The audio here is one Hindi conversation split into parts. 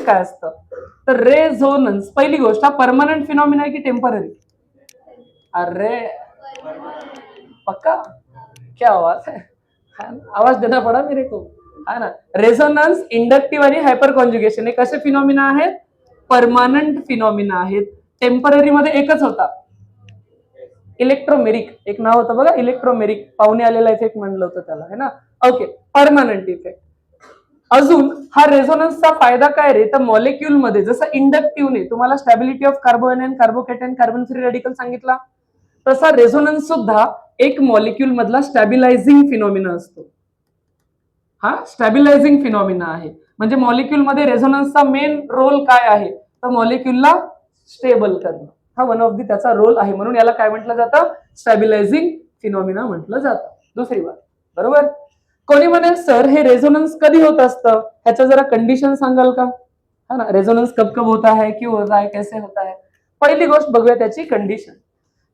एक काय असतं तर रेझोनन्स. पहिली गोष्ट, हा परमनंट फिनॉमिना आहे की टेम्पररी? अरे पक्का, क्या आवाज है, आवाज देना पड़ा मेरे को, है ना. रेझोनन्स, इंडक्टिव्ह आणि हायपर कॉन्जुगेशन हे कसे फिनॉमिना आहेत? परमनंट फिनॉमिना आहेत. टेम्पररी मध्ये एकच होता, इलेक्ट्रोमेरिक, एक नाव होतं बघा इलेक्ट्रोमेरिक, पाहुणे आलेला इफेक्ट म्हणलं होतं त्याला, है ना. Okay, permanent effect. अजून हा रेझोनन्सचा फायदा काय रे, तर मॉलिक्यूल मध्ये जसं इंडक्टिव्हने तुम्हाला stability of carbanion, carbocation, carbon free radical सांगितला, तसा रेझोनन्स सुद्धा एक मॉलिक्यूल मधला स्टॅबिलायझिंग फिनॉमिना असतो. हा स्टॅबिलायझिंग फिनॉमिना आहे. म्हणजे मॉलिक्यूल मध्ये रेझोनन्सचा मेन रोल काय आहे, तर मॉलिक्यूलला स्टेबल करणं, हा वन ऑफ दी त्याचा रोल आहे. म्हणून याला काय म्हटलं जातं? स्टॅबिलायझिंग फिनॉमिना म्हटलं जातं. दुसरी बात, बरोबर. कोणी म्हणेल सर हे रेझोनन्स कधी होत असतं, ह्याच्या जरा कंडिशन सांगाल का? है ना, रेझोनन्स कब कब होता है, क्यों होता है, कैसे होता है. पहिली गोष्ट बघूया त्याची कंडिशन.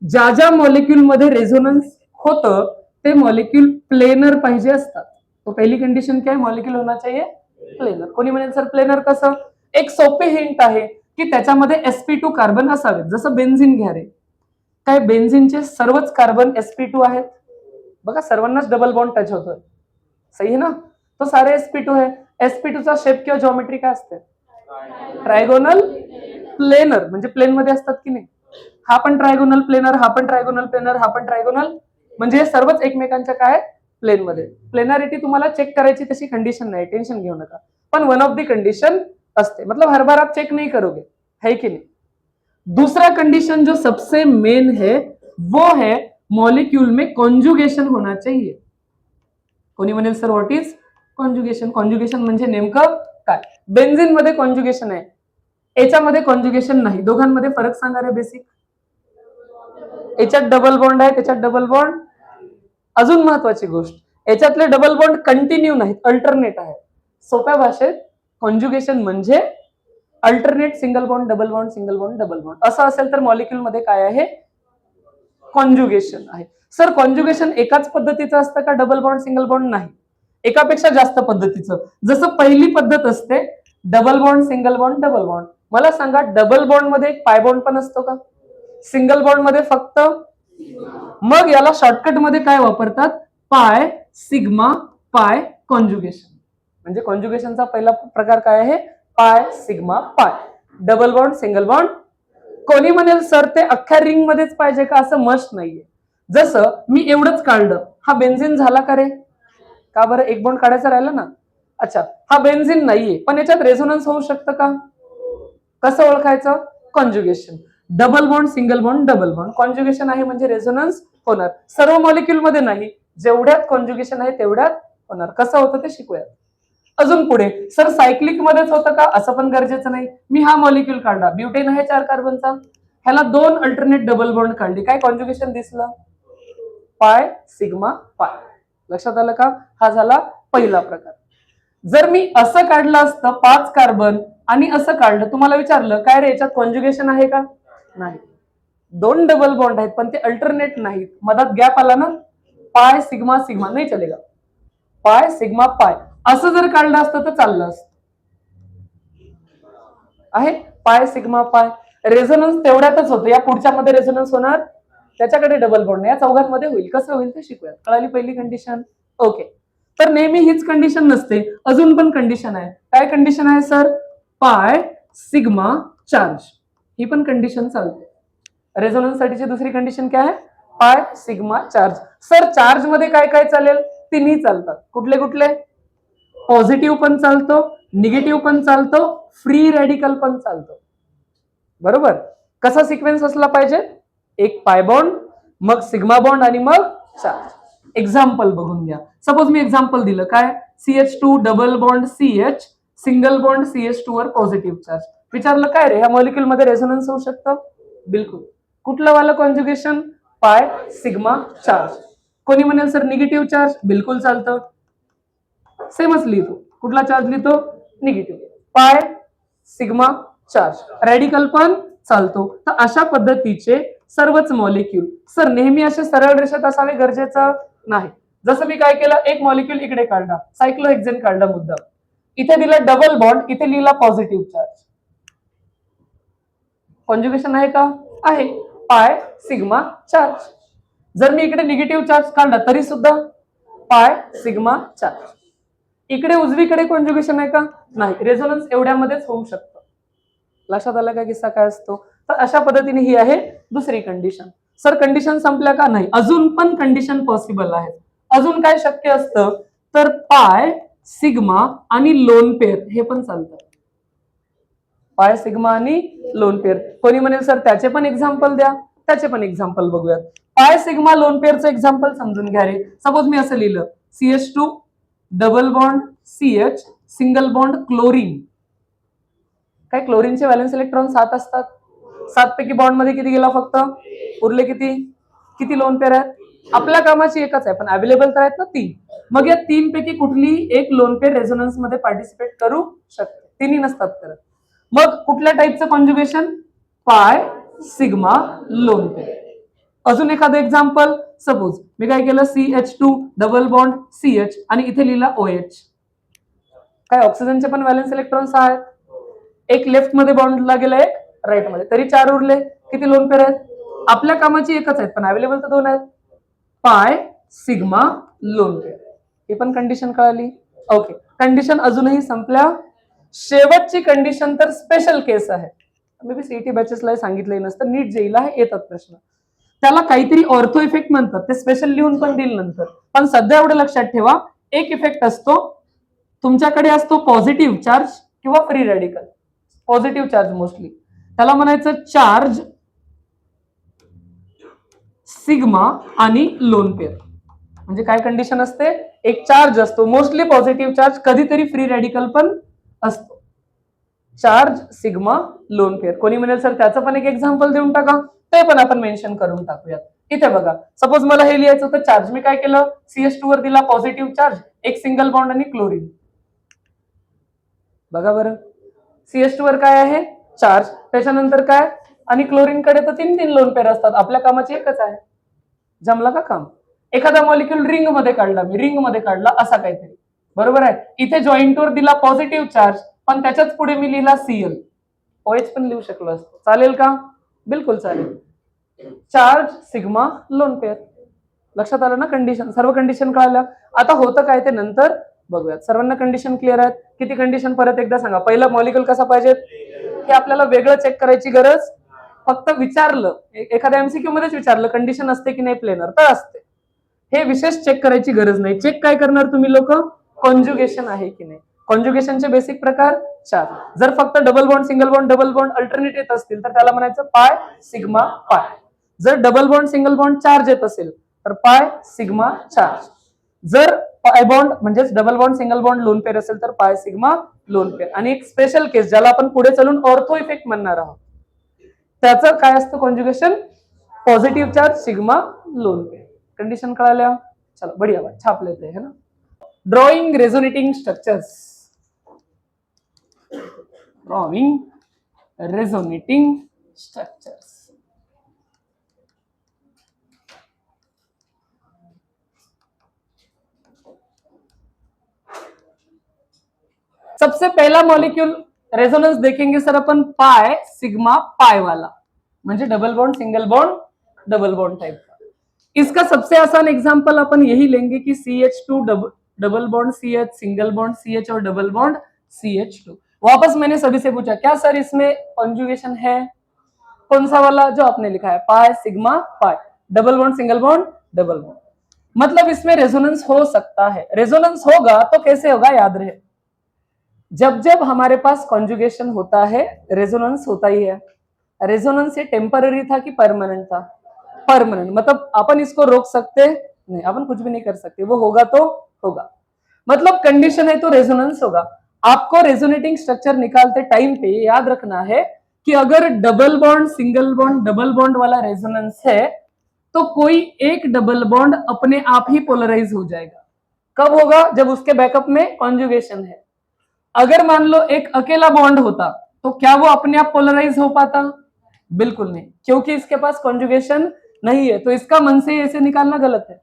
ज्या ज्या मॉलिक्यूल मध्ये रेझोनन्स होतं ते मॉलिक्यूल प्लेनर पाहिजे असतात. तो पहिली कंडिशन काय, मॉलिक्यूल होना चाहिए प्लेनर. कोणी म्हणेल सर प्लेनर कसं? एक सोपे हिंट आहे की त्याच्यामध्ये sp2 कार्बन असावेत. जसं बेन्झिन घ्या रे, काय बेन्झिनचे सर्वच कार्बन sp2 आहेत? बघा सर्वांनाच डबल बॉन्ड टच होतोय, सही है ना. तो सारे sp2 है. sp2 चा शेप किंवा जॉमेट्री काय असते? ट्रायगोनल प्लेनर, म्हणजे प्लेन मध्ये असतात की नाही. हा पण ट्रायगोनल प्लेनर, हा पण ट्रायगोनल प्लेनर, हा पण ट्रायगोनल, म्हणजे सर्वच एकमेकांच्या काय प्लेन मध्ये. प्लेनारिटी तुम्हाला चेक करायची तशी कंडिशन नाही, टेंशन घेऊ नका, पण वन ऑफ दी कंडीशन असते. मतलब हर बार आप चेक नहीं करोगे, है कि नहीं. दूसरा कंडीशन जो सबसे मेन है वो है मॉलिक्यूल में कॉन्जुगेशन होना चाहिए. कोणी म्हणेल sir what is conjugation? Conjugation म्हणजे नेमकं काय? बेन्झिन मध्ये कॉन्जुगेशन आहे, याच्यामध्ये कॉन्जुगेशन नाही. दोघांमध्ये फरक सांगा रे बेसिक. याच्यात डबल बॉन्ड आहे, त्याच्यात डबल बॉन्ड. अजून महत्वाची गोष्ट, याच्यातले डबल बॉन्ड कंटिन्यू नाहीत, अल्टरनेट आहे. सोप्या भाषेत कॉन्जुगेशन म्हणजे alternate single bond double bond, single bond double bond. असं असेल तर मॉलिक्यूल मध्ये काय आहे? कॉन्जुगेशन आहे. सर कॉन्जुगेशन एकाच पद्धतीचं असतं का, डबल बॉन्ड सिंगल बॉन्ड? नाही, एकापेक्षा जास्त पद्धतीचं. जसं पहिली पद्धत असते double bond single bond double bond. मला सांगा डबल बॉन्ड मध्ये एक पाय बॉन्ड पण असतो का? सिंगल बॉन्ड मध्ये फक्त. मग याला शॉर्टकट मध्ये काय वापरतात? Pi sigma pi conjugation. म्हणजे कॉन्जुगेशनचा पहिला प्रकार काय आहे? Pi sigma pi. Double bond single bond. कोणी म्हणेल सर ते अख्ख्या रिंग मध्येच पाहिजे का? असं मस्ट नाहीये. जसं मी एवढंच काढलं, हा बेन्झिन झाला का रे? का बरं, एक बॉन्ड काढायचा राहिला ना. अच्छा, हा बेन्झिन नाहीये, पण याच्यात रेझोनन्स होऊ शकतं का? कसं ओळखायचं? Conjugation. Double bond single bond double bond, conjugation आहे म्हणजे रेझोनन्स होणार. सर्व मॉलिक्यूल मध्ये नाही, जेवढ्यात कॉन्जुगेशन आहे तेवढ्यात होणार. कसं होतं ते शिकूया. अजून पुढे, सर सायक्लिक मध्येच होतं का? असं पण गरजेचं नाही. मी हा मॉलिक्यूल काढला, ब्युटेन आहे 4 कार्बनचा, ह्याला 2 अल्टरनेट डबल बॉन्ड काढली, काय कॉन्जुगेशन दिसलं? पाय सिग्मा पाय. लक्षात आलं का? हा झाला पहिला प्रकार. जर मी असं काढलं असतं 5 कार्बन आणि असं काढलं, तुम्हाला विचारलं काय रे याच्यात कॉन्जुगेशन आहे का? नाही. 2 डबल बॉन्ड आहेत पण ते अल्टरनेट नाहीत, मधात गॅप आला ना, पाय सिग्मा सिग्मा नाही चलेगा. पाय सिग्मा पाय असं जर काढलं असतं तर चाललं असतं. आहे पाय सिग्मा पाय. रेझोनन्स तेवढ्यातच होतं, या पुढच्या मध्ये रेझोनन्स होणार, त्याच्याकडे डबल बॉन्ड नाही. या चौघांमध्ये होईल. कसं होईल ते शिकूया. कळाली पहिली कंडिशन? ओके. तर नेहमी हीच कंडिशन नसते, अजून पण कंडिशन आहे. काय कंडिशन आहे सर? पाय सिग्मा चार्ज, ही पण कंडिशन चालते. रेझोनन्स साठीची दुसरी कंडिशन काय आहे? Pi sigma charge. Sir charge मध्ये काय काय चालेल? तिन्ही चालतात. कुठले कुठले? पॉझिटिव्ह पण चालतो, निगेटिव्ह पण चालतो, फ्री रॅडिकल पण चालतो. बरोबर. कसा सिक्वेन्स असला पाहिजे? एक पाय बॉन्ड, मग सिग्मा बॉन्ड आणि मग चार्ज. एक्झाम्पल बघून घ्या. सपोज मी एक्झाम्पल दिलं काय, CH2 double bond CH single bond CH2 वर पॉझिटिव्ह चार्ज. विचारलं काय रे ह्या मॉलिक्यूल मध्ये रेझोनन्स होऊ शकतं? बिलकुल. कुठलं वाला कॉन्जुगेशन? Pi sigma charge. कोणी म्हणेल सर निगेटिव्ह चार्ज? बिलकुल चालतं, सेमच लिहितो. कुठला चार्ज लिहितो? Negative. Pi sigma charge. Radical पण चालतो. तर अशा पद्धतीचे सर्वच मॉलिक्यूल. सर नेहमी असे सरळ रेषेत असावे गरजेचं नाही. जसं मी काय केलं, एक मॉलिक्यूल इकडे काढला, सायक्लोहेक्झेन काढला मुद्दा, इथे दिलं डबल बॉन्ड, इथे लिहिला पॉझिटिव्ह चार्ज. कॉन्ज्युगेशन आहे का? आहे. Pi sigma charge. जर मी इकडे निगेटिव्ह चार्ज काढला तरी सुद्धा पाय सिग्मा चार्ज. इकडे उजवीकडे कॉन्ज्युगेशन आहे का? नाही. रेझोनन्स एवढ्यामध्येच होऊ शकतं. लक्षात आलं का किस्सा काय असतो? तर अशा पद्धतीने ही आहे दुसरी कंडिशन. सर कंडिशन संपल्या का? नाही, अजून पण कंडिशन पॉसिबल आहे. अजून काय शक्य असतं? तर पाय सिग्मा आणि लोन पेअर हे पण चालतं. पाय सिग्मा आणि लोन पेअर. कोणी म्हणेल सर त्याचे पण एक्झाम्पल द्या. त्याचे पण एक्झाम्पल बघूयात. पाय सिग्मा लोन पेअरचं एक्झाम्पल समजून घ्या रे. सपोज मी असं लिहिलं CH2 double bond CH single bond chlorine. काय क्लोरीनचे व्हॅलेन्स इलेक्ट्रॉन 7 असतात. 7 पैकी बॉन्ड मध्ये किती गेला? फक्त उरले किती? किती लोन पेअर आहेत? आपल्या कामाची एकच आहे पण अवेलेबल तर आहेत ना 3. मग या 3 पैकी कुठली एक लोन पेअर रेझोनन्स मध्ये पार्टिसिपेट करू शकते. तिन्ही नसतात करत. मग कुठल्या टाईपचं conjugation? Pi sigma lone pair. अजून एखादं एक्झाम्पल. सपोज मी काय केलं CH2 डबल बॉन्ड CH आणि इथे लिहिला OH. काय ऑक्सिजनचे पण व्हॅलेन्स इलेक्ट्रॉन्स आहेत. एक लेफ्ट मध्ये बॉन्डला गेला, एक राईट मध्ये, तरी 4 उरले. किती लोन पेअर आहेत? आपल्या कामाची एकच आहेत पण अवेलेबल तर 2 आहेत. Pi sigma lone pair. ही पण कंडिशन कळाली. ओके, कंडिशन अजूनही संपल्या. शेवटची कंडिशन तर स्पेशल केस आहे. मे बी सीईटी बॅचेसला सांगितलंही नसतं, नीट जेईला हे येतात प्रश्न. त्याला काहीतरी ऑर्थो इफेक्ट म्हणतात. ते स्पेशल लिहून पण देईल नंतर. पण सध्या एवढं लक्षात ठेवा, एक इफेक्ट असतो तुमच्याकडे असतो पॉझिटिव्ह चार्ज किंवा free radical. Positive charge mostly त्याला म्हणायचं चार्ज सिग्मा आणि लोन पेअर. म्हणजे काय कंडिशन असते? एक चार्ज असतो मोस्टली पॉझिटिव्ह चार्ज, कधीतरी फ्री रॅडिकल पण असतो. Charge sigma lone pair. कोणी म्हणेल सर त्याचं पण एक एक्झाम्पल देऊन टाका. ते पण आपण मेन्शन करून टाकूयात. इथे बघा, सपोज मला हे लिहायचं होतं चार्ज. मी काय केलं? CH2 वर दिला पॉझिटिव्ह चार्ज, एक सिंगल बॉन्ड आणि क्लोरीन. बघा बरं, CH2 वर काय आहे? चार्ज. त्याच्यानंतर काय? आणि क्लोरीन कडे तर 3 लोन पेअर असतात. आपल्या कामाची एकच आहे. जमलं का काम? एखादा मॉलिक्यूल रिंग मध्ये काढला, मी रिंग मध्ये काढला असा काहीतरी, बरोबर आहे. इथे जॉईंट वर दिला पॉझिटिव्ह चार्ज पण त्याच्याच पुढे मी लिहिला Cl. OH पण लिहू शकलो असतो. चालेल का? बिलकुल चालेल. Charge sigma lone pair. लक्षात आलं ना? कंडिशन, सर्व कंडिशन कळाल्या. आता होतं काय ते नंतर बघूयात. सर्वांना कंडिशन क्लिअर आहेत? किती कंडिशन परत एकदा सांगा. पहिला मॉलिक्यूल कसा पाहिजे हे आपल्याला वेगळं चेक करायची गरज. फक्त विचारलं, एखाद्या MCQ मध्येच विचारलं कंडिशन असते की नाही प्लेनर, तर असते. हे विशेष चेक करायची गरज नाही. चेक काय करणार तुम्ही लोक? कॉन्ज्युगेशन आहे की नाही. कॉन्ज्युगेशनचे बेसिक प्रकार 4. जर फक्त double bond single bond double bond alternate येत असतील तर त्याला म्हणायचं पाय सिग्मा पाय. जर double bond single bond charge येत असेल तर पाय सिग्मा चार्ज. जर पाय बॉन्ड म्हणजेच double bond single bond lone pair असेल तर पाय सिग्मा लोन पेअर. आणि एक स्पेशल केस ज्याला आपण पुढे चालून ऑर्थो इफेक्ट म्हणणार आहोत, त्याचं काय असतं conjugation? Positive charge sigma lone pair. Condition कळाल्या? चलो बढ़िया बात, छाप लेते हैं ना. Drawing resonating structures. Drawing resonating structures. सबसे पहला मॉलिक्यूल रेजोनेंस देखेंगे सर अपन पाय सिग्मा पाय वाला, म्हणजे double bond single bond double bond type का. इसका सबसे आसान एग्जांपल अपन यही लेंगे कि CH2 double bond CH single bond CH और डबल बॉन्ड CH2. वापस मैंने सभी से पूछा क्या सर इसमें कॉन्जुगेशन है? कौन सा वाला? जो आपने लिखा है pi sigma pi, double bond single bond double bond. मतलब इसमें रेजोनेंस हो सकता है. रेजोनेंस होगा तो कैसे होगा याद रहे, जब जब हमारे पास कॉन्जुगेशन होता है रेजोनेंस होता ही है. रेजोनेंस ये टेम्पररी था कि परमानेंट था? परमानेंट. मतलब अपन इसको रोक सकते नहीं, अपन कुछ भी नहीं कर सकते, वो होगा तो होगा. मतलब कंडीशन है तो रेजोनेंस होगा. आपको रेजोनेटिंग स्ट्रक्चर निकालते टाइम पे याद रखना है कि अगर double bond single bond double bond वाला रेजोनेंस है तो कोई एक डबल बॉन्ड अपने आप ही पोलराइज हो जाएगा. कब होगा? जब उसके बैकअप में कॉन्जुगेशन है. अगर मान लो एक अकेला बॉन्ड होता तो क्या वो अपने आप पोलराइज हो पाता? बिल्कुल नहीं, क्योंकि इसके पास कॉन्जुगेशन नहीं है. तो इसका मन से ऐसे निकालना गलत है.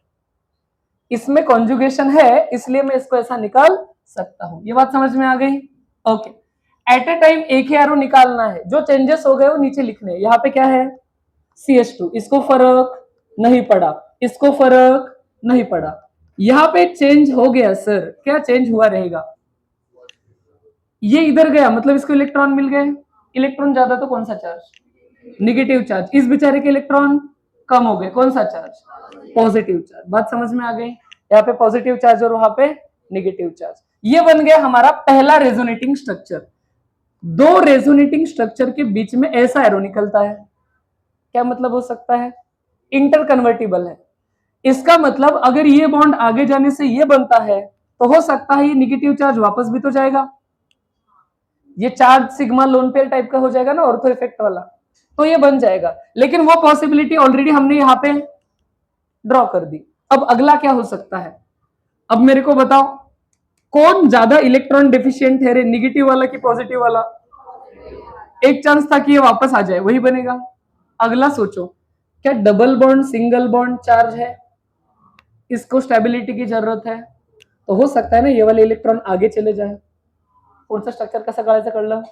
इसमें कॉन्जुगेशन है इसलिए मैं इसको ऐसा निकाल सकता हूं। ये बात समझ में आ गई? ओके। एट ए टाइम एक ही एरो निकालना है, जो चेंजेस हो गए वो नीचे लिखने हैं। यहाँ पे क्या है? CH2, इसको फर्क नहीं पड़ा, इसको फर्क नहीं पड़ा। यहाँ पे चेंज हो गया सर, क्या चेंज हुआ रहेगा? ये इधर गया, मतलब इसको इलेक्ट्रॉन मिल गए। इलेक्ट्रॉन ज्यादा तो कौन सा चार्ज? Negative charge. इस बेचारे के इलेक्ट्रॉन कम हो गए, कौन सा चार्ज? Positive charge. बात समझ में आ गई? यहाँ पे पॉजिटिव चार्ज और वहां पे निगेटिव चार्ज। ये बन गया हमारा पहला रेजोनेटिंग स्ट्रक्चर। दो रेजोनेटिंग स्ट्रक्चर के बीच में ऐसा एरो निकलता है, क्या मतलब हो सकता है? इंटरकन्वर्टिबल है। इसका मतलब अगर ये बॉन्ड आगे जाने से ये बनता है तो हो सकता है ये निगेटिव चार्ज वापस भी तो जाएगा, ये charge sigma lone pair type का हो जाएगा ना, ऑर्थो इफेक्ट वाला, तो ये बन जाएगा। लेकिन वो पॉसिबिलिटी ऑलरेडी हमने यहाँ पे ड्रॉ कर दी। अब अगला क्या हो सकता है? अब मेरे को बताओ, कौन ज्यादा इलेक्ट्रॉन डिफिशियंट है रे, निगेटिव वाला कि पॉजिटिव वाला? एक चांस था कि ये वापस आ जाए, वही बनेगा। अगला सोचो, क्या double bond single bond charge है, इसको स्टेबिलिटी की जरूरत है, तो हो सकता है ना ये वाले इलेक्ट्रॉन आगे चले जाए। पुढचं स्ट्रक्चर कसं कळायचं कळलं?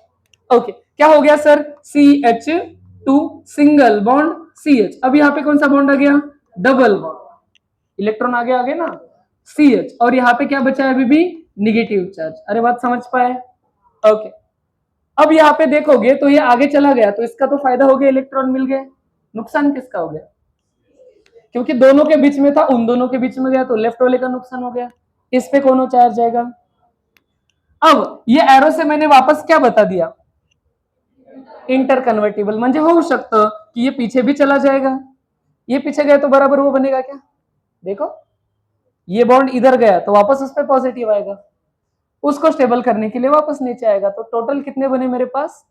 ओके, क्या हो गया sir? CH2 single bond CH। अब यहाँ पे कौन सा बॉन्ड आ गया? Double bond. इलेक्ट्रॉन आगे आ गए ना, CH, और यहाँ पे क्या बचा है अभी भी? Negative charge. अरे बात समझ पाए? ओके। अब यहाँ पे देखोगे तो ये आगे चला गया, तो इसका तो फायदा हो गया, इलेक्ट्रॉन मिल गए। नुकसान किसका हो गया? क्योंकि दोनों के बीच में था, उन दोनों के बीच में गया तो लेफ्ट वाले का नुकसान हो गया। इस पे कौन चार्ज जाएगा? अब ये एरो से मैंने वापस क्या बता दिया? इंटरकन्वर्टिबल। म्हणजे होऊ शकतं कि ये पीछे भी चला जाएगा, ये पीछे गया तो बराबर वो बनेगा क्या? देखो, ये बॉन्ड इधर गया तो वापस उस पर पॉजिटिव आएगा, उसको स्टेबल करने के लिए वापस नीचे आएगा। तो टोटल कितने बने मेरे पास?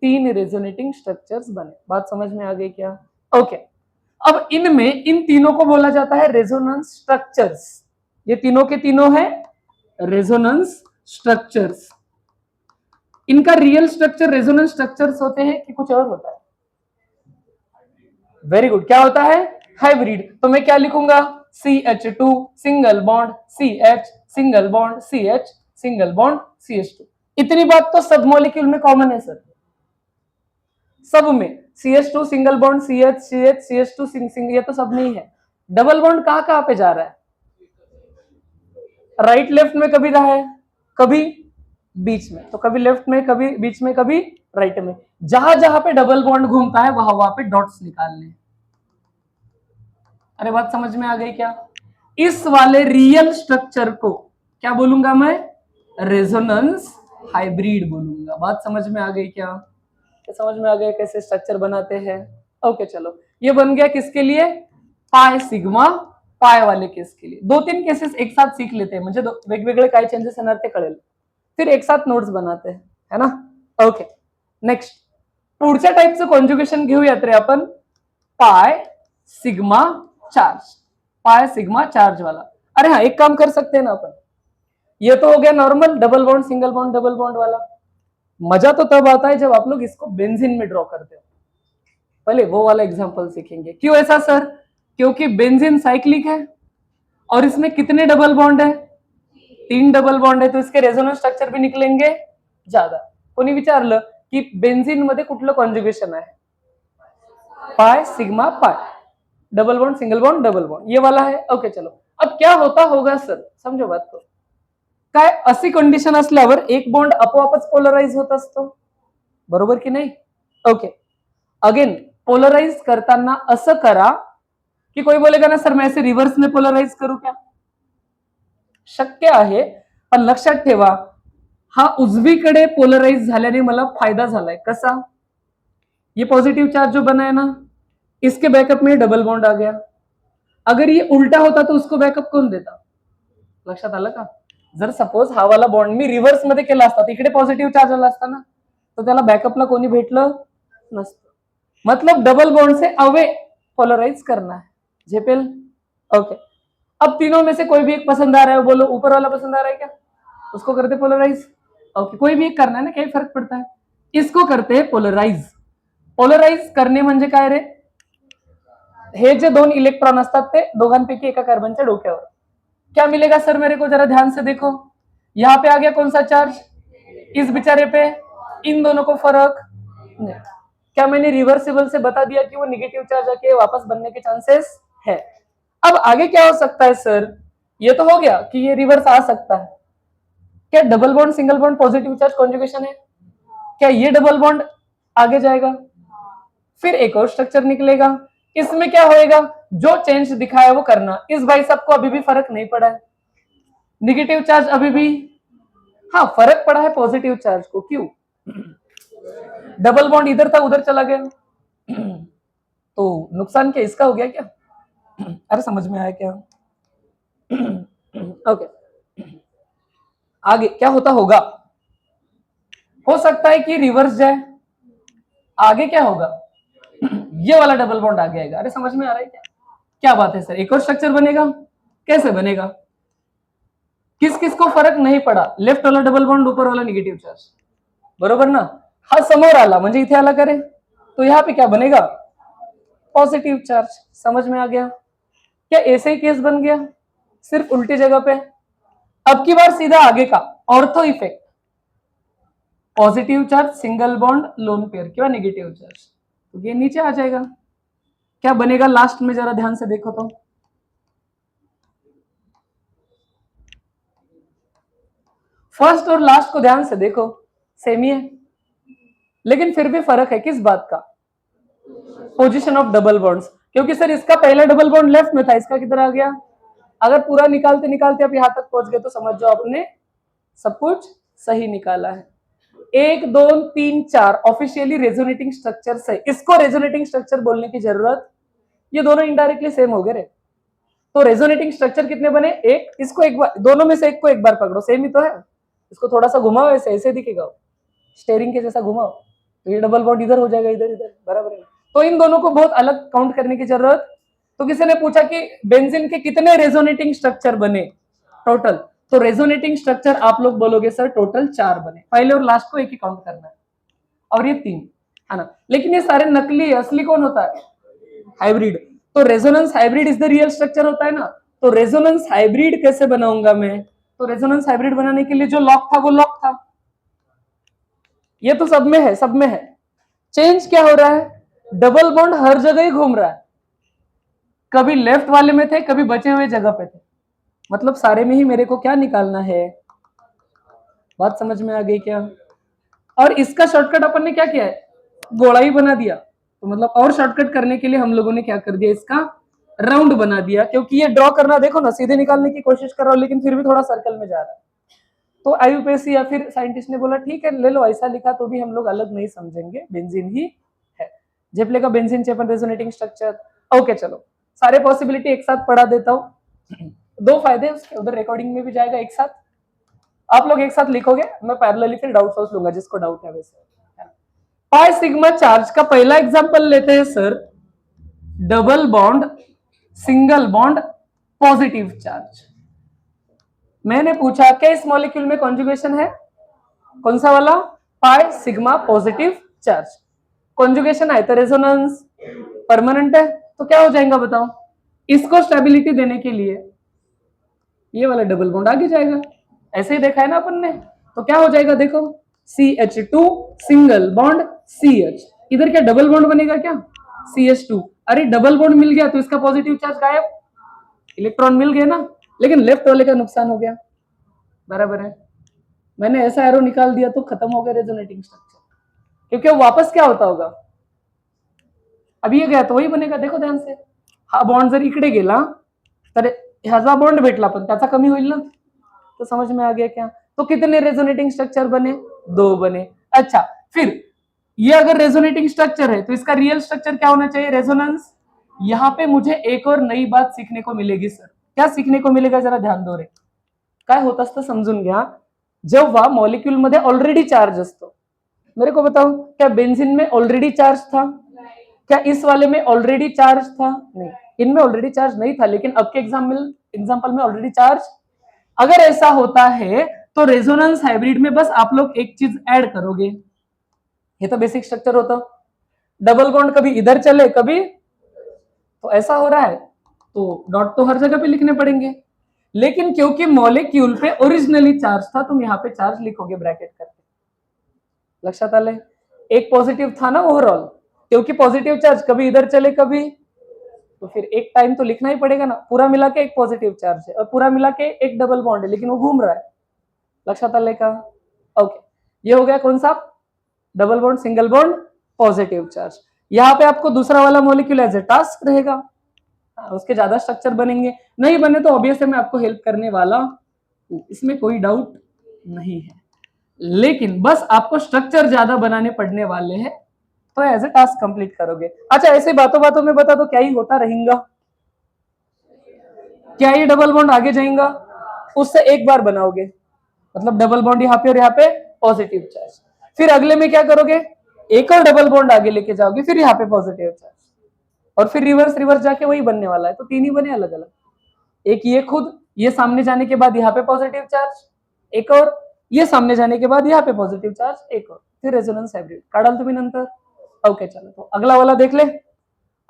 3 रेजोनेटिंग स्ट्रक्चर्स बने। बात समझ में आ गई क्या? ओके। अब इनमें इन तीनों को बोला जाता है रेजोनेंस स्ट्रक्चर्स। ये तीनों के तीनों है रेजोनेंस स्ट्रक्चर्स। इनका रियल स्ट्रक्चर रेजोनेंस स्ट्रक्चर्स होते हैं कि कुछ और होता है? वेरी गुड, क्या होता है? हाइब्रिड। तो मैं क्या लिखूंगा? CH2 single bond CH single bond CH single bond CH2। इतनी बात तो सब मॉलिक्यूल में कॉमन है सर, सब में CH2 single bond CH CH CH2 single, ये तो सब में ही है। डबल बॉन्ड कहां कहां पे जा रहा है? राइट लेफ्ट में कभी रहा है, कभी बीच में, तो कभी लेफ्ट में, कभी बीच में, कभी राइट में। जहां जहां पे डबल बॉन्ड घूमता है वहां वहां पे डॉट्स निकालने। अरे बात समझ में आ गई क्या? इस वाले रियल स्ट्रक्चर को क्या बोलूंगा मैं? रेजोनेंस हाइब्रिड बोलूंगा। बात समझ में आ गई क्या? समझ में आ गया कैसे स्ट्रक्चर बनाते हैं? ओके चलो, ये बन गया किसके लिए? पाय सिग्मा पाय वाले केस के लिए। 2-3 केसेस एक साथ सीख लेते हैं, म्हणजे वेगवेगळे काय चेंजेस येणार ते कळेल, फिर एक साथ नोट्स बनाते हैं, है ना? ओके, नेक्स्ट पुढच्या टाइपचं कॉन्जुगेशन घेऊयात रे आपण, pi sigma charge. Pi sigma charge वाला। अरे हाँ, एक काम कर सकते हैं ना अपन, ये तो हो गया normal double bond single bond double bond वाला। मजा तो तब आता है जब आप लोग इसको बेंजीन में ड्रॉ करते हो। पहले वो वाला एग्जांपल सीखेंगे। क्यों ऐसा सर? क्योंकि बेंजीन साइक्लिक है और इसमें कितने डबल बॉन्ड है? 3 डबल बॉन्ड है, तो इसके रेजोनेंस स्ट्रक्चर भी निकलेंगे ज्यादा। कोणी विचारलं की बेंजीन मध्ये कुठलं कॉन्जुगेशन आहे? Pi sigma pi, double bond single bond double bond, ये वाला है। ओके चलो, अब क्या होता होगा सर, समझो बात को। काय अशी कंडिशन असल्यावर एक बॉन्ड आपोआपच पोलराइज होत असतो, बरोबर की नाही? ओके, अगेन पोलराइज करताना असं करा कि कोई बोलेगा ना सर मैं ऐसे रिवर्स में पोलराइज करू क्या? शक्य आहे, पण लक्षात ठेवा हा उजवीकडे पोलराइज झाल्याने मला फायदा झालाय। कसा? ये पॉजिटिव चार्ज जो बना है ना, इसके बैकअप में डबल बॉन्ड आ गया। अगर ये उल्टा होता तो उसको बैकअप कौन देता? लक्षात आलं का? जर सपोज हा वाला बॉन्ड मी रिव्हर्स मध्ये केला असता, तिकडे पॉझिटिव्ह चार्ज आला असता ना, तो त्याला बॅकअपला कोणी भेटलं नसतं। मतलब डबल बॉन्ड से अवे पोलराइज करना है, झेपेल? ओके, अब तीनों में से कोई भी एक पसंद आ रहा है, बोलो ऊपर वाला पसंद आ रहा है क्या? उसको करते पोलराइज। ओके, कोई भी एक करना है ना, क्या फर्क पड़ता है? इसको करते हैं पोलराइज। पोलराइज करणे म्हणजे काय रे? हे जे 2 इलेक्ट्रॉन असतात ते दोघांपैकी एका कार्बनच्या डोक्यावर। क्या मिलेगा सर मेरे को, जरा ध्यान से देखो। यहाँ पे आ गया कौन सा चार्ज, इस बेचारे पे, इन दोनों को फर्क नहीं। क्या मैंने रिवर्सिबल से बता दिया कि वो निगेटिव चार्ज आके वापस बनने के चांसेस है। अब आगे क्या हो सकता है सर, ये तो हो गया कि ये रिवर्स आ सकता है। क्या double bond single bond positive charge conjugation है, क्या ये डबल बॉन्ड आगे जाएगा, फिर एक और स्ट्रक्चर निकलेगा। इसमें क्या होएगा, जो चेंज दिखाया वो करना। इस भाई साहब को अभी भी फर्क नहीं पड़ा है, निगेटिव चार्ज अभी भी, हाँ फर्क पड़ा है पॉजिटिव चार्ज को, क्यों, डबल बॉन्ड इधर था उधर चला गया, तो नुकसान क्या इसका हो गया क्या, अरे समझ में आया क्या, ओके। आगे क्या होता होगा, हो सकता है कि रिवर्स जाए, आगे क्या होगा, ये वाला डबल बॉन्ड आगे आएगा। अरे समझ में आ रहा है क्या, क्या बात है सर, एक और स्ट्रक्चर बनेगा, कैसे बनेगा, किस किस को फरक नहीं पड़ा, लेफ्ट वाला डबल बॉन्ड ऊपर वाला निगेटिव चार्ज, बरोबर ना, हा समोर आला म्हणजे इथे आला करे, तो यहाँ पे क्या बनेगा, पॉजिटिव चार्ज। समझ में आ गया, क्या ऐसे ही केस बन गया, सिर्फ उल्टी जगह पे। अब की बार सीधा आगे का ortho effect, positive charge single bond lone pair क्या नेगेटिव चार्ज, तो ये नीचे आ जाएगा। क्या बनेगा लास्ट में, जरा ध्यान से देखो तो, फर्स्ट और लास्ट को ध्यान से देखो, सेम ही है, लेकिन फिर भी फर्क है किस बात का, पोजीशन ऑफ डबल बॉन्ड्स। क्योंकि सर इसका पहला डबल बॉन्ड लेफ्ट में था, इसका किधर आ गया, अगर पूरा निकालते निकालते आप यहां तक पहुंच गए तो समझ जाओ आपने सब कुछ सही निकाला है। 1 2 3 4 ऑफिशियली रेजोनेटिंग स्ट्रक्चर्स है, इसको रेजोनेटिंग स्ट्रक्चर बोलने की जरूरत, ये दोनों इनडायरेक्टली सेम हो गए रे। तो रेजोनेटिंग स्ट्रक्चर कितने बने, एक, इसको एक बार, दोनों में से एक को एक बार पकड़ो, सेम ही तो है, इसको थोड़ा सा घुमाओ, ऐसे ऐसे दिखेगा, स्टेयरिंग के जैसा घुमाओ, तो ये डबल बॉन्ड इधर हो जाएगा, इधर इधर, बराबर है। तो इन दोनों को बहुत अलग काउंट करने की जरूरत। तो किसी ने पूछा कि बेंजीन के कितने रेजोनेटिंग स्ट्रक्चर बने टोटल, तो रेजोनेटिंग स्ट्रक्चर आप लोग बोलोगे सर टोटल 4 बने, पहले और लास्ट को एक ही काउंट करना है, और ये 3 है ना। लेकिन ये सारे नकली है, असली कौन होता है, हाइब्रिड। तो resonance hybrid is the real structure होता है ना। तो रेजोनेंस हाइब्रिड कैसे बनाऊंगा मैं, तो रेजोनेंस हाइब्रिड बनाने के लिए जो लॉक था वो लॉक था, ये तो सब में है, सब में है। चेंज क्या हो रहा है, डबल बॉन्ड हर जगह ही घूम रहा है, कभी लेफ्ट वाले में थे कभी बचे हुए जगह पे थे, मतलब सारे में ही मेरे को क्या निकालना है, बात समझ में आ गई क्या। और इसका शॉर्टकट अपन ने क्या किया है, गोला ही बना दिया, तो मतलब और शॉर्टकट करने के लिए हम लोगों ने क्या कर दिया, इसका राउंड बना दिया। क्योंकि ये ड्रॉ करना देखो ना, सीधे निकालने की कोशिश कर रहा हूं लेकिन फिर भी थोड़ा सर्कल में जा रहा है। तो आईयूपीएससी या फिर साइंटिस्ट ने बोला ठीक है ले लो, ऐसा लिखा तो भी हम लोग अलग नहीं समझेंगे, बेंजीन ही है। जेपले का बेंजीन चेपन रेजोनेटिंग स्ट्रक्चर, ओके चलो सारे पॉसिबिलिटी एक साथ पढ़ा देता हूँ। 2 फायदे उसके, उधर रिकॉर्डिंग में भी जाएगा एक साथ, आप लोग एक साथ लिखोगे, मैं पैरेलली फिर डाउट सोच लूंगा जिसको डाउट है वैसे। पाई सिग्मा चार्ज का पहला एग्जांपल लेते हैं sir, double bond single bond positive charge. मैंने पूछा क्या इस मॉलिक्यूल में कॉन्जुगेशन है, कौन सा वाला, pi sigma positive charge, conjugation है तो रेजोनेंस परमानेंट है, तो क्या हो जाएगा बताओ, इसको स्टेबिलिटी देने के लिए ये वाला डबल बॉन्ड आगे जाएगा, ऐसे ही देखा है ना अपन ने। तो क्या हो जाएगा देखो, CH2 सिंगल बॉन्ड CH, इधर क्या डबल बॉन्ड बनेगा क्या, CH2, अरे डबल बॉन्ड मिल गया तो इसका पॉजिटिव चार्ज गायब, इलेक्ट्रॉन मिल गया ना, लेकिन लेफ्ट वाले का नुकसान हो गया, बराबर है। मैंने ऐसा एरो निकाल दिया तो खत्म हो गया रेजोनेटिंग स्ट्रक्चर, क्योंकि वो वापस क्या होता होगा, अभी ये गया तो वही बनेगा, देखो ध्यान से, हा बॉन्ड जर इकडे गेला तर ह्याचा बॉन्ड भेटला पण त्याचा कमी होईल ना, तो समझ में आ गया क्या। तो कितने रेजोनेटिंग स्ट्रक्चर बने, 2 बने। अच्छा फिर ये अगर रेजोनेटिंग स्ट्रक्चर है तो इसका रियल स्ट्रक्चर क्या होना चाहिए, रेजोनेंस। यहाँ पे मुझे एक और नई बात सीखने को मिलेगी सर, क्या सीखने को मिलेगा जरा ध्यान दो रे, काय होत असतं समजून घ्या। जेव्हा मॉलिक्यूल मध्ये ऑलरेडी चार्ज असतो, मेरे को बताओ क्या बेंजीन में ऑलरेडी चार्ज था, क्या इस वाले में ऑलरेडी चार्ज था, नहीं, इनमें ऑलरेडी चार्ज नहीं था, लेकिन अब के एग्जाम्पल में ऑलरेडी चार्ज। अगर ऐसा होता है तो रेजोनेंस हाइब्रिड में बस आप लोग एक चीज ऐड करोगे, ये तो बेसिक स्ट्रक्चर होता, डबल बॉन्ड कभी इधर चले कभी, तो ऐसा हो रहा है तो डॉट तो हर जगह पे लिखने पड़ेंगे। लेकिन क्योंकि मॉलिक्यूल पे ओरिजिनली चार्ज था, तुम यहाँ पे चार्ज लिखोगे ब्रैकेट करके। लक्षात आले? एक पॉजिटिव था ना ओवरऑल, क्योंकि पॉजिटिव चार्ज कभी इधर चले कभी, तो फिर एक टाइम तो लिखना ही पड़ेगा ना। पूरा मिला के एक पॉजिटिव चार्ज है और पूरा मिला के एक डबल बॉन्ड है, लेकिन वो घूम रहा है। लक्षात आले का? ओके, ये हो गया कौन सा? Double bond, single bond, positive charge. यहाँ पे आपको दूसरा वाला मॉलिक्यूल एज ए टास्क रहेगा, उसके ज्यादा स्ट्रक्चर बनेंगे, नहीं बने तो ऑब्वियसली मैं आपको हेल्प करने वाला हूं, इसमें कोई डाउट नहीं है। लेकिन बस आपको स्ट्रक्चर ज्यादा बनाने पड़ने वाले हैं, तो एज ए टास्क कंप्लीट करोगे। अच्छा, ऐसे बातों बातों में बता दो क्या ही होता रहेगा? क्या ये डबल बॉन्ड आगे जाएगा? उससे एक बार बनाओगे, मतलब डबल बॉन्ड यहाँ पे और यहाँ पे पॉजिटिव चार्ज। फिर अगले में क्या करोगे? एक और डबल बॉन्ड आगे लेके जाओगे, फिर यहाँ पे पॉजिटिव चार्ज, और फिर रिवर्स रिवर्स जाके वही बनने वाला है। तो तीन ही बने अलग अलग, एक ये खुद, ये सामने जाने के बाद यहाँ पे पॉजिटिव चार्ज, एक और ये सामने जाने के बाद यहाँ पे पॉजिटिव चार्ज, एक और, फिर रेजोनेंस हाइब्रिड काढाल तुम्ही नंतर। ओके चलो, तो अगला वाला देख ले।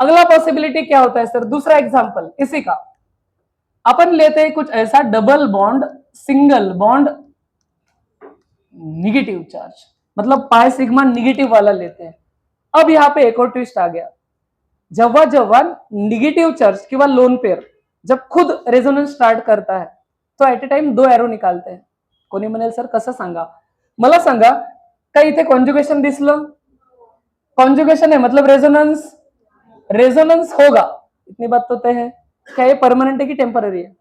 अगला पॉसिबिलिटी क्या होता है सर? दूसरा एग्जांपल इसी का, अपन लेते हैं कुछ ऐसा double bond single bond negative charge, मतलब पाई सिग्मा निगेटिव वाला लेते हैं। अब यहाँ पे एक और ट्विस्ट आ गया, जेव्हा जेव्हा निगेटिव चार्ज किंवा लोन पेयर जब खुद रेझोनन्स स्टार्ट करता है, तो ऍट अ टाइम दो एरो निकालते हैं। कोणी म्हणेल सर कसं सांगा? मला सांगा, का इथे कॉन्जुगेशन दिसलं? कॉन्जुगेशन है मतलब रेजोनेंस, रेजोनेंस होगा, इतनी बात तो तय है। क्या ये परमानेंट है कि टेम्पररी है?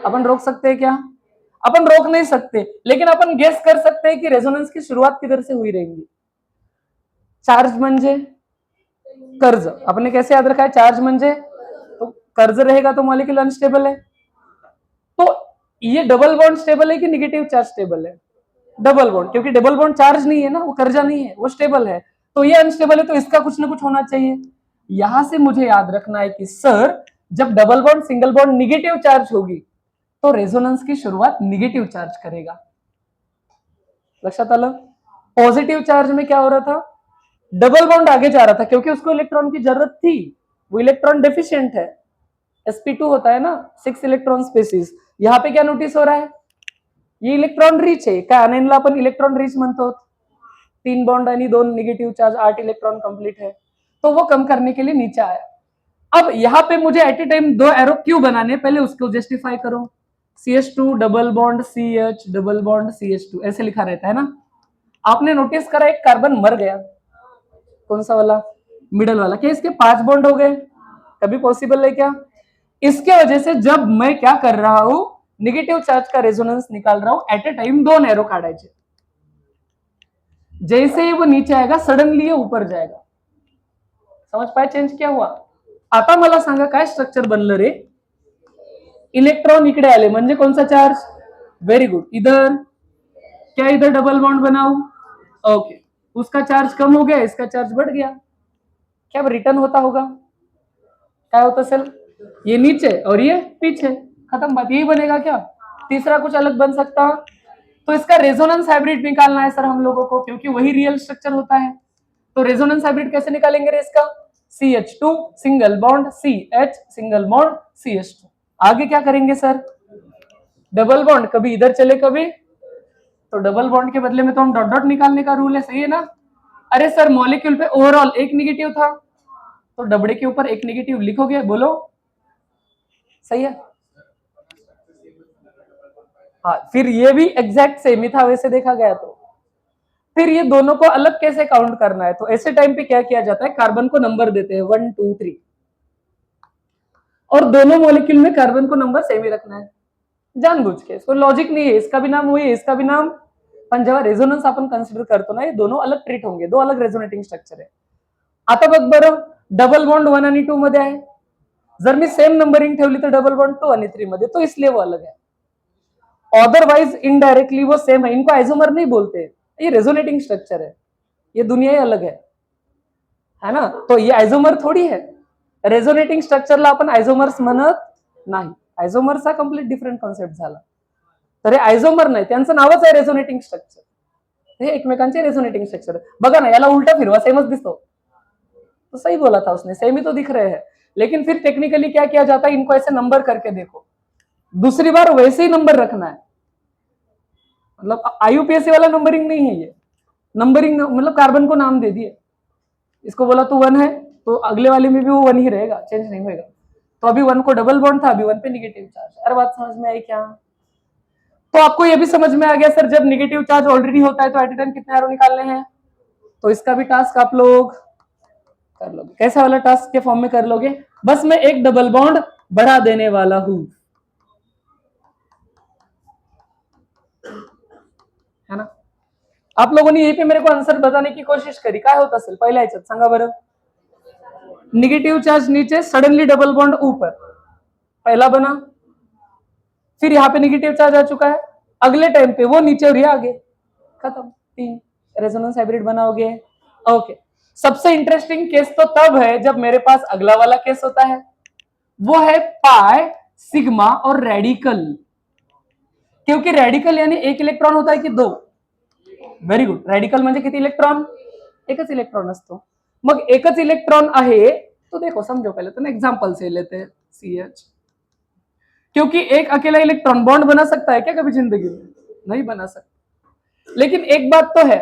अपन रोक सकते हैं क्या? अपन रोक नहीं सकते, लेकिन अपन गेस कर सकते हैं कि रेजोनेंस की शुरुआत किधर से हुई रहेगी। चार्ज म्हणजे कर्ज, आपने कैसे याद रखा है? चार्ज म्हणजे तो कर्ज रहेगा तो मॉलिक्यूल अनस्टेबल है। तो ये डबल बॉन्ड स्टेबल है कि निगेटिव चार्ज स्टेबल है? डबल बॉन्ड, क्योंकि डबल बॉन्ड चार्ज नहीं है ना, वो कर्जा नहीं है, वो स्टेबल है। तो ये अनस्टेबल है, तो इसका कुछ ना कुछ होना चाहिए। यहां से मुझे याद रखना है कि सर जब double bond single bond negative charge होगी, तो रेजोनेंस की शुरुआत निगेटिव चार्ज करेगा। लक्षात आलं? पॉजिटिव चार्ज में क्या हो रहा था? डबल बॉन्ड आगे जा रहा था, क्योंकि उसको इलेक्ट्रॉन की जरूरत थी, वो इलेक्ट्रॉन डेफिशिएंट है। sp2 होता है ना, 6 इलेक्ट्रॉन स्पेसिस। यहाँ पे क्या नोटिस हो रहा है? ये इलेक्ट्रॉन रिच आहे, काय अनेनला आपण इलेक्ट्रॉन रिच म्हणतो। 3 बॉन्ड आणि 2 निगेटिव चार्ज, 8 इलेक्ट्रॉन कंप्लीट है, तो वो कम करने के लिए नीचे आया। अब यहाँ पे मुझे एट ए टाइम दो एरो क्यों बनाने, पहले उसको जस्टिफाई करो। CH2 double bond CH double bond CH2 ऐसे लिखा रहता है ना। आपने नोटिस करा एक कार्बन मर गया, कौन सा वाला? मिडल वाला। क्या इसके 5 बॉन्ड हो गए? कभी पॉसिबल है क्या? इसके वजह से जब मैं क्या कर रहा हूं, निगेटिव चार्ज का रेजोनेंस निकाल रहा हूं, एट ए टाइम 2 एरो काढायचे। जैसे ही वो नीचे आएगा सडनली ये ऊपर जाएगा। समझ पाए चेंज क्या हुआ? आता मला सांगा काय स्ट्रक्चर बनलं रे? इलेक्ट्रॉन इकडे आले म्हणजे कोणसा चार्ज? वेरी गुड, इधर क्या इधर डबल बॉन्ड बनाऊ? ओके, उसका चार्ज कम हो गया, इसका चार्ज बढ़ गया। क्या रिटर्न होता होगा? क्या होता सर? ये नीचे और ये पीछे, खत्म बात। यही बनेगा क्या? तीसरा कुछ अलग बन सकता? तो इसका रेजोनेंस हाइब्रिड निकालना है सर हम लोगों को, क्योंकि वही रियल स्ट्रक्चर होता है। तो रेजोनेंस हाइब्रिड कैसे निकालेंगे रे इसका? CH2 single bond CH single bond CH2। आगे क्या करेंगे सर? डबल बॉन्ड कभी इधर चले कभी, तो डबल बॉन्ड के बदले में तो हम डॉट डॉट निकालने का रूल है, सही है ना? अरे सर मॉलिक्यूल पे ओवरऑल एक निगेटिव था, तो डबड़े के ऊपर एक निगेटिव लिखोगे, बोलो सही है? हाँ, फिर ये भी एग्जैक्ट सेम ही था वैसे देखा गया तो। फिर ये दोनों को अलग कैसे काउंट करना है? तो ऐसे टाइम पे क्या किया जाता है, कार्बन को नंबर देते हैं 1 2 3, और दोनों मॉलिक्यूल में कार्बन को नंबर सेम ही रखना है जानबूझ के। इसको लॉजिक नहीं है, इसका भी नाम वही है, इसका भी नाम, पण जेव्हा रेझोनन्स आपण कन्सिडर करतो ना, ये दोनों अलग ट्रीट होंगे, दो अलग रेझोनेटिंग स्ट्रक्चर आहे। आता बघ बरं, डबल बॉन्ड 1 आणि 2 मध्ये आहे, जर मी सेम नंबरिंग ठेवली तर डबल बॉन्ड 2 आणि 3 मध्ये, तो इसलिए वो अलग है। अदरवाइज इनडायरेक्टली वो सेम है, इनको आइसोमर नहीं बोलते, ये रेजोनेटिंग स्ट्रक्चर है, ये दुनिया ही अलग है ना? तो ये आइसोमर थोडी है, रेजोनेटिंग स्ट्रक्चरला आपण आइसोमर्स म्हणत नाही। आइसोमर्सचा कंप्लीट डिफरंट कॉन्सेप्ट झाला, तर हे आइसोमर नाही, त्यांचं नावच आहे रेजोनेटिंग स्ट्रक्चर, हे एकमेकांचे रेजोनेटिंग स्ट्रक्चर। बघा ना, याला उलटा फिरवा, सेमच दिसतो। तो सही बोला था उसने, सेम ही तो दिख रहे हैं, लेकिन फिर टेक्निकली क्या किया जाता है, इनको ऐसे नंबर करके देखो। दूसरी बार वैसे ही नंबर रखना है, मतलब आईयूपीएससी वाला नंबरिंग नहीं है ये। नंबरिंग मतलब कार्बन को नाम दे दिए, इसको बोला तू 1 है तो अगले वाले में भी वो 1 ही रहेगा, चेंज नहीं होगा। तो अभी 1 को डबल बॉन्ड था, अभी 1 पे निगेटिव चार्ज। अरे बात समझ में आई क्या? तो आपको ये भी समझ में आ गया सर, जब निगेटिव चार्ज ऑलरेडी होता है तो एट ए टाइम कितने एरो निकालने हैं। तो इसका भी टास्क आप लोग कर लोगे। कैसा वाला टास्क के फॉर्म में कर लोगे? बस मैं एक डबल बॉन्ड बढ़ा देने वाला हूं, है ना। आप लोगों ने यही पे मेरे को आंसर बताने की कोशिश करी, काय होत असेल पहिल्या ह्याच्यात सांगा बरं। निगेटिव चार्ज नीचे, सडनली डबल बॉन्ड ऊपर, पहला बना, फिर यहाँ पे निगेटिव चार्ज आ चुका है, अगले टाइम पे वो नीचे और ये आगे, खत्म। 3 रेजोनेंस हाइब्रिड बनाओगे। ओके, सबसे इंटरेस्टिंग केस तो तब है जब मेरे पास अगला वाला केस होता है, वो है पाई, सिग्मा और रेडिकल। क्योंकि रेडिकल यानी एक इलेक्ट्रॉन होता है कि 2? व्हेरी गुड, रेडिकल म्हणजे किती इलेक्ट्रॉन? एकच इलेक्ट्रॉन असतो। मग एकच इलेक्ट्रॉन आहे तो देखो, समझो पहले तो ना एग्जांपल से लेते हैं CH। क्योंकि एक अकेला इलेक्ट्रॉन बॉन्ड बना सकता है क्या कभी जिंदगी में? नहीं बना सकता। लेकिन एक बात तो है,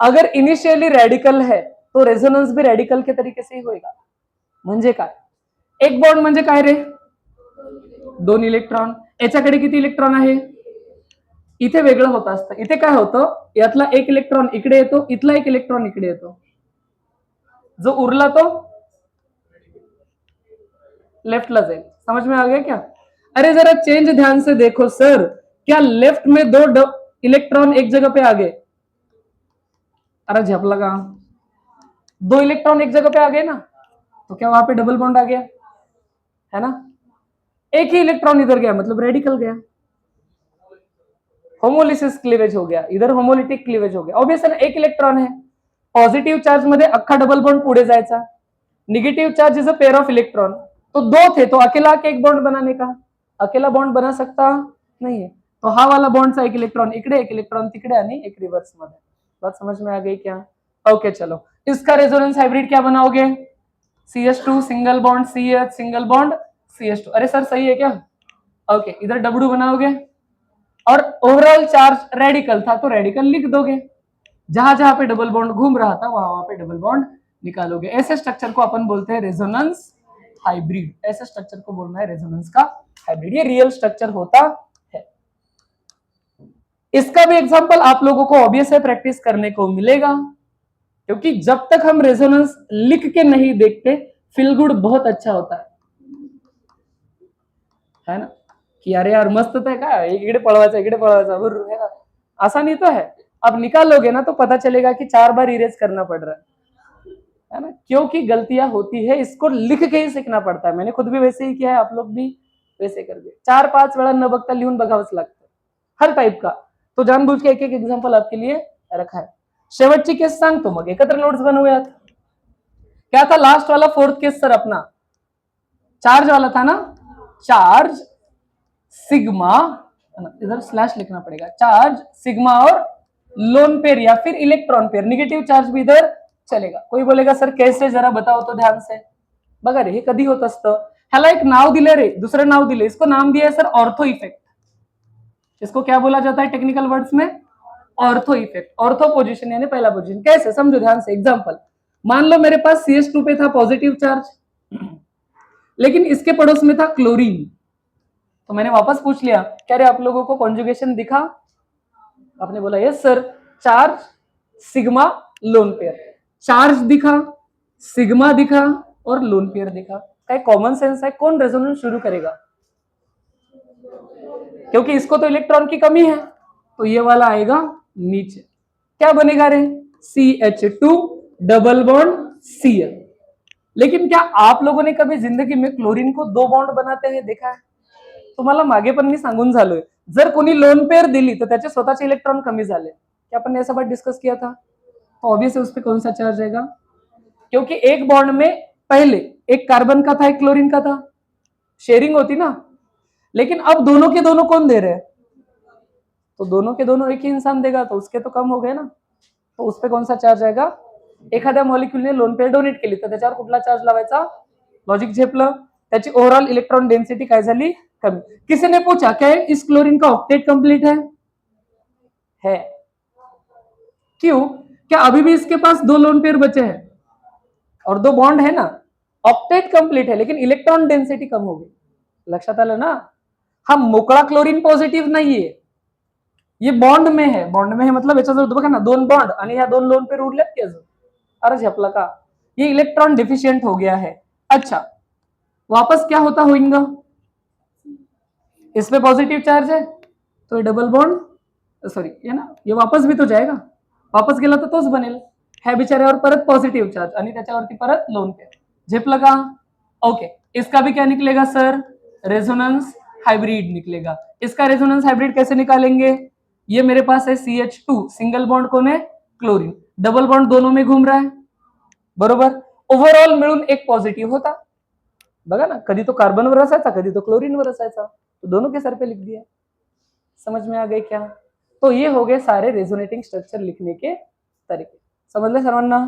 अगर इनिशियली रेडिकल है तो रेझोनन्स भी रेडिकल के तरीके से ही होएगा। म्हणजे काय? एक बॉन्ड म्हणजे काय रे? 2 इलेक्ट्रॉन। याच्याकडे किती इलेक्ट्रॉन आहे? इथे वेगळं होत असतं, इथे काय होतं, यातला एक इलेक्ट्रॉन इकडे येतो, इथला एक इलेक्ट्रॉन इकडे येतो, जो उरला तो लेफ्टला जाईल। समझ में आ गया क्या? अरे जरा चेंज ध्यान से देखो सर, क्या लेफ्ट में 2 इलेक्ट्रॉन एक जगह पे आ गए? अरे झपला का? 2 इलेक्ट्रॉन एक जगह पे आ गए ना, तो क्या वहां पे डबल बॉन्ड आ गया? है ना। एक ही इलेक्ट्रॉन इधर गया मतलब रेडिकल गया, होमोलिसिस क्लीवेज हो गया, इधर होमोलिटिक क्लीवेज हो गया। ऑब्वियस है ना, एक इलेक्ट्रॉन है, पॉझिटिव्ह चार्ज मध्ये अख्खा डबल बॉन्ड पुढे जायचा, negative charge is a pair of electron, तो 2 थे तो अकेला आके एक बॉन्ड बनाने का, अकेला बॉन्ड बना सकता नहीं है। तो हा वाला बॉन्डचा एक इलेक्ट्रॉन इकडे, एक इलेक्ट्रॉन तिकडे आणि एक रिवर्स मध्ये। बात समझ में आ गई क्या? ओके चलो, इसका रेजोनेंस हाइब्रिड क्या बनाओगे? CH2 single bond CH, single bond CH2। अरे सर सही है क्या? ओके, इधर डब्ल्यू बनाओगे और ओवरऑल चार्ज रेडिकल था तो रेडिकल लिख दोगे, जहां जहां पे डबल बॉन्ड घूम रहा था वहां वहां पे डबल बॉन्ड निकालोगे। ऐसे स्ट्रक्चर को अपन बोलते हैं रेजोनेंस हाइब्रिड। ऐसे स्ट्रक्चर को बोलना है रेजोनेंस का हाइब्रिड, ये रियल स्ट्रक्चर होता है। इसका भी एग्जांपल आप लोगों को ऑब्वियस है प्रैक्टिस करने को मिलेगा, क्योंकि जब तक हम रेजोनेंस लिख के नहीं देखते फील गुड बहुत अच्छा होता है ना, कि अरे यार मस्त है क्या, इकडे पळवायचा है ना, आसानी तो है। अब निकालोगे ना तो पता चलेगा कि 4 बार इरेज करना पड़ रहा है ना, क्योंकि गलतियां होती है, इसको लिख के ही सीखना पड़ता है। मैंने खुद भी वैसे ही किया है, आप लोग भी वैसे कर दे। 4-5 वेळा न बघता लिहून बघावंच लागतं हर टाइप का। तो जानबूझ के एक एक एग्जांपल आपके लिए रखा है। शेवटची केस सांगतो, मग एकत्र नोट्स बनवूयात। क्या था लास्ट वाला फोर्थ केस सर अपना? चार्ज वाला था ना, चार्ज सिग्मा, इधर स्लैश लिखना पड़ेगा, चार्ज सिग्मा और लोन पेयर या फिर इलेक्ट्रॉन पेयर, निगेटिव चार्ज भी इधर चलेगा। कोई बोलेगा सर कैसे, जरा बताओ तो ध्यान से। बघा रे, हे कधी होत असतं, ह्याला एक नाव दिलं रे, दुसरं नाव दिले, इसको नाम दिया है सर ऑर्थो इफेक्ट। इसको क्या बोला जाता है टेक्निकल वर्ड्स में? Ortho effect. ऑर्थो पोजीशन यानी पहला पोजीशन। कैसे, समझो ध्यान से। एग्जांपल, मान लो मेरे पास CH2 पे था पॉजिटिव चार्ज, लेकिन इसके पड़ोस में था क्लोरीन, तो मैंने वापस पूछ लिया क्या रे आप लोगों को कॉन्जुगेशन दिखा? आपने बोला yes sir, charge sigma lone pair, charge दिखा, सिग्मा दिखा और लोन पेयर दिखा। क्या कॉमन सेंस है? कौन रेजोनेंस शुरू करेगा? क्योंकि इसको तो इलेक्ट्रॉन की कमी है, तो ये वाला आएगा नीचे। क्या बनेगा रे? CH2 double bond Cl। लेकिन क्या आप लोगों ने कभी जिंदगी में क्लोरीन को 2 बॉन्ड बनाते हुए देखा है? तुम्हाला मागे पण मी सांगून झालोय, जर कोणी लोन पेयर दिली तर त्याचे स्वतःचे इलेक्ट्रॉन कमी झाले। क्या अपन ने ऐसा बात डिस्कस किया था? तो ऑब्वियस है उस पर कौन सा चार्ज आएगा? क्योंकि एक बॉन्ड में पहले एक कार्बन का था, एक क्लोरीन का था, शेयरिंग होती ना। लेकिन अब दोनों के दोनों कौन दे रहे हैं? तो दोनों के दोनों एक ही इंसान देगा, तो उसके तो कम हो गए ना, तो उस पर कौन सा चार्ज आएगा? एखाद्या मॉलिक्यूलने लोन पेयर डोनेट केली तर त्याच्यावर कुठला चार्ज लावायचा? लॉजिक झेपलं, त्याची ओव्हरऑल इलेक्ट्रॉन डेन्सिटी काय झाली? कमी। किसी ने पूछा क्या इस क्लोरीन का ऑक्टेट कंप्लीट है? क्यों? क्या अभी भी इसके पास 2 लोन पेयर बचे हैं और 2 बॉन्ड है ना, ऑक्टेट कंप्लीट है, लेकिन इलेक्ट्रॉन डेंसिटी कम हो गई। लक्षात आलं ना? हा मोकळा क्लोरीन पॉझिटिव्ह नाहीये, ये बॉन्ड में है मतलब याच्याजवळ बघा ना 2 बॉन्ड आणि ह्या 2 लोन पेयर उरल्यात की अजून। अरे झपला का, ये इलेक्ट्रॉन डिफिशियंट हो गया है। अच्छा, वापस क्या होता होगा, इसमें पॉजिटिव चार्ज है तो ये डबल बॉन्ड सॉरी है ना, ये वापस भी तो जाएगा, वापस गेला तर तोच बनेल, ह्या बिचाऱ्यावर परत पॉझिटिव्ह चार्ज आणि त्याच्यावरती परत लोन पेयर। झेपलं का? ओके, इसका भी क्या निकलेगा सर? रेजोनेंस हाइब्रिड निकलेगा। इसका रेजोनेंस हाइब्रिड कैसे निकालेंगे? ये मेरे पास है CH2, सिंगल बॉन्ड कौन है? क्लोरीन, डबल बॉन्ड दोनों में घूम रहा है, बरोबर। ओव्हरऑल मिळून एक पॉझिटिव्ह होता। बघा ना, कधी तो कार्बनवर असायचा, कधी तो क्लोरीनवर असायचा, तो दोनों के सर पे लिख दिया। समझ में आ गए क्या? तो ये हो गए सारे रेजोनेटिंग स्ट्रक्चर लिखने के तरीके। समझ ले सर्वांना?